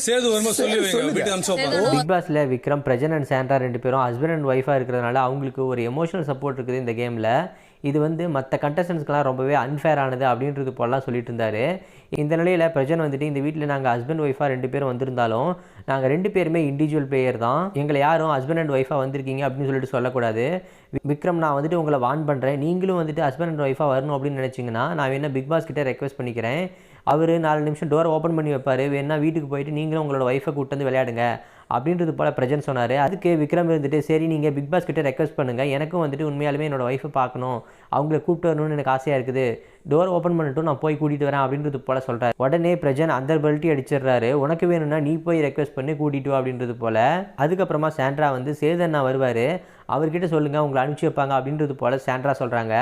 சேது வரும்போது சொல்லி வைங்க வீட்டு அனுப்பிச்சு. பிக் பாஸ்ல விக்ரம், பிரஜன் அண்ட் சாண்ட்ரா 2 பேரும் ஹஸ்பண்ட் அண்ட் ஒய்ஃபாக இருக்கிறதுனால அவங்களுக்கு ஒரு எமோஷனல் சப்போர்ட் இருக்குது இந்த கேமில். இது வந்து மற்ற கண்டஸ்டன்ஸ்க்கெலாம் ரொம்பவே அன்ஃபேர் ஆனது அப்படின்றது போலாம் சொல்லிட்டு இருந்தார். இந்த நிலையில் பிரஜன் வந்துட்டு இந்த வீட்டில் நாங்கள் ஹஸ்பண்ட் ஒய்ஃபாக 2 பேரும் வந்திருந்தாலும் நாங்கள் 2 பேருமே இண்டிவிஜுவல் பிளேயர் தான், எங்களை யாரும் ஹஸ்பண்ட் அண்ட் ஒய்ஃபாக வந்திருக்கீங்க அப்படின்னு சொல்லிட்டு சொல்லக்கூடாது. விக்ரம், நான் வந்துட்டு உங்களை வார்ன் பண்ணுறேன், நீங்களும் வந்துட்டு ஹஸ்பண்ட் அண்ட் ஒய்ஃபாக வரணும் அப்படின்னு நினச்சிங்கன்னா நான் வேணா பிக் பாஸ் கிட்டே ரெக்வஸ்ட் பண்ணிக்கிறேன். அவர் 4 நிமிஷம் டோரை ஓப்பன் பண்ணி வைப்பார், வேணா வீட்டுக்கு போயிட்டு நீங்களும் உங்களோட ஒய்ஃபை கூப்பிட்டு வந்து விளையாடுங்க அப்படின்றது போல் பிரஜன் சொன்னார். அதுக்கு விக்ரம் இருந்துட்டு சரி நீங்கள் பிக் பாஸ் கிட்டே ரெக்வஸ்ட் பண்ணுங்கள், எனக்கும் வந்துட்டு உண்மையாலுமே என்னோடய ஒய்ஃபை பார்க்கணும், அவங்கள கூப்பிட்டு வரணும்னு எனக்கு ஆசையாக இருக்குது, டோர் ஓப்பன் பண்ணிட்டு நான் போய் கூட்டிகிட்டு வரேன் அப்படின்றது போல் சொல்கிறார். உடனே பிரஜன் அந்த பெல்ட்டி அடிச்சிடுறாரு, உனக்கு வேணும்னா நீ போய் ரெக்வஸ்ட் பண்ணி கூட்டிகிட்டு வா அப்படின்றது போல். அதுக்கப்புறமா சாண்ட்ரா வந்து சேதண்ணா வருவார், அவர்கிட்ட சொல்லுங்கள் உங்களை அனுப்பிச்சி வைப்பாங்க அப்படின்றது போல் சாண்ட்ரா சொல்கிறாங்க.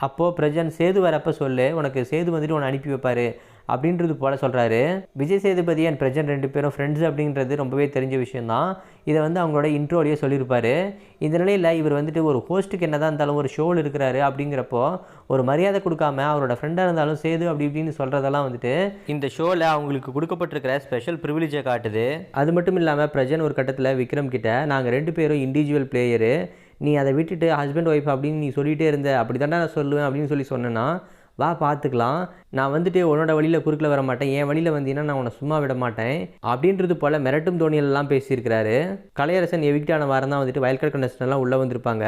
அப்போது பிரஜன் சேது வரப்போ சொல்லு, உனக்கு சேது வந்துட்டு உன்னை அனுப்பி வைப்பார் அப்படின்றது போல் சொல்கிறாரு. விஜய் சேதுபதி அண்ட் பிரஜன் 2 பேரும் ஃப்ரெண்ட்ஸ் அப்படின்றது ரொம்பவே தெரிஞ்ச விஷயந்தான். இதை வந்து அவங்களோட இன்ட்ரோலேயே சொல்லியிருப்பார். இந்த நிலையில் இவர் வந்துட்டு ஒரு ஹோஸ்ட்டுக்கு என்ன தான் இருந்தாலும் ஒரு ஷோவில் இருக்கிறாரு அப்படிங்கிறப்போ ஒரு மரியாதை கொடுக்காம அவரோட ஃப்ரெண்டாக இருந்தாலும் சேது அப்படி இப்படின்னு சொல்கிறதெல்லாம் வந்துட்டு இந்த ஷோவில் அவங்களுக்கு கொடுக்கப்பட்டிருக்கிற ஸ்பெஷல் ப்ரிவிலேஜை காட்டுது. அது மட்டும் இல்லாமல் பிரஜன் ஒரு கட்டத்தில் விக்ரம் கிட்ட நாங்கள் 2 பேரும் இண்டிவிஜுவல் பிளேயரு, நீ அதை விட்டுட்டு ஹஸ்பண்ட் ஒய்ஃப் அப்படின்னு நீ சொல்லிகிட்டே இருந்த, அப்படி தானே நான் சொல்லுவேன் அப்படின்னு சொன்னேன்னா வா பார்த்துக்கலாம், நான் வந்துட்டு உன்னோட வழியில் குறுக்கில் வர மாட்டேன், என் வழியில் வந்தீங்கன்னா நான் உன்னை சும்மா விட மாட்டேன் அப்படின்றது போல் மிரட்டும் தோணியெல்லாம் பேசியிருக்கிறாரு. கலையரசன் எவிக்ட் ஆன வாரம் தான் வந்துட்டு வயல்கார்டு கண்டஸ்டன்ட்லாம் உள்ளே வந்திருப்பாங்க.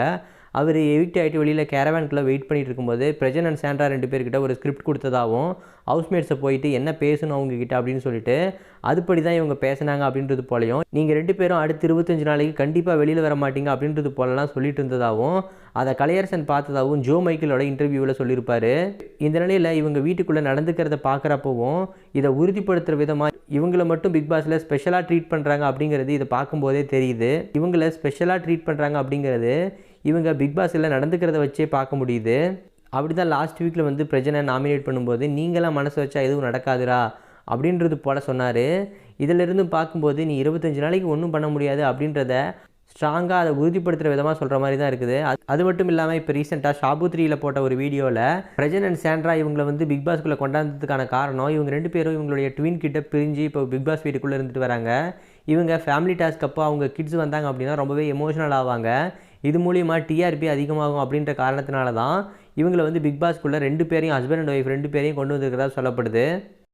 அவர் எவிக்ட் ஆகிட்டு வெளியில் கேரவேனுக்குள்ளே வெயிட் பண்ணிட்டு இருக்கும்போது பிரஜன் அண்ட் சாண்ட்ரா 2 பேர்கிட்ட ஒரு ஸ்கிரிப்ட் கொடுத்ததாகவும் ஹவுஸ்மேட்ஸை போயிட்டு என்ன பேசணும் அவங்கக்கிட்ட அப்படின்னு சொல்லிட்டு அதுபடி தான் இவங்க பேசினாங்க அப்படின்றது போலையும், நீங்கள் 2 பேரும் அடுத்து 25 நாளைக்கு கண்டிப்பாக வெளியில் வர மாட்டீங்க அப்படின்றது போலலாம் சொல்லிட்டு இருந்ததாகவும் அதை கலையரசன் பார்த்ததாகவும் ஜோ மைக்கேலோட இன்டர்வியூவில் சொல்லியிருப்பார். இந்த நிலையில் இவங்க வீட்டுக்குள்ளே நடந்துக்கிறத பார்க்குறப்பவும் இதை உறுதிப்படுத்துகிற விதமாக இவங்களை மட்டும் பிக் பாஸில் ஸ்பெஷலாக ட்ரீட் பண்ணுறாங்க அப்படிங்கிறது இதை பார்க்கும்போதே தெரியுது. இவங்களை ஸ்பெஷலாக ட்ரீட் பண்ணுறாங்க அப்படிங்கிறது இவங்க பிக் பாஸில் நடந்துக்கிறத வச்சே பார்க்க முடியுது. அப்படி தான் லாஸ்ட் வீக்கில் வந்து பிரஜனை நாமினேட் பண்ணும்போது நீங்களாம் மனசு வச்சா எதுவும் நடக்காதுரா அப்படின்றது போல் சொன்னார். இதிலிருந்து பார்க்கும்போது நீ 25 நாளைக்கு ஒன்றும் பண்ண முடியாது அப்படின்றத ஸ்ட்ராங்காக அதை உறுதிப்படுத்துகிற விதமாக சொல்கிற மாதிரி தான் இருக்குது. அது மட்டும் இல்லாமல் இப்போ ரீசெண்டாக ஷாபு 3ல போட்ட ஒரு வீடியோவில் பிரஜன் அண்ட் சாண்ட்ரா இவங்களை வந்து பிக் பாஸ்க்குள்ளே கொண்டாந்ததுக்கான காரணம் இவங்க 2 பேரும் இவங்களுடைய ட்வின் கிட்ட பிரிஞ்சு இப்போ பிக் பாஸ் வீட்டுக்குள்ளே இருந்துட்டு வராங்க. இவங்க ஃபேமிலி டாஸ்க் அப்போ அவங்க கிட்ஸ் வந்தாங்க அப்படின்னா ரொம்பவே எமோஷனல் ஆவாங்க, இது மூலிமா டிஆர்பி அதிகமாகும் அப்படின்ற காரணத்தினால தான் இவங்களை வந்து பிக் பாஸ்க்குள்ளே 2 பேரையும் ஹஸ்பண்ட் அண்ட் ஒய்ஃப் 2 பேரையும் கொண்டு வந்திருக்கிறதா சொல்லப்படுது.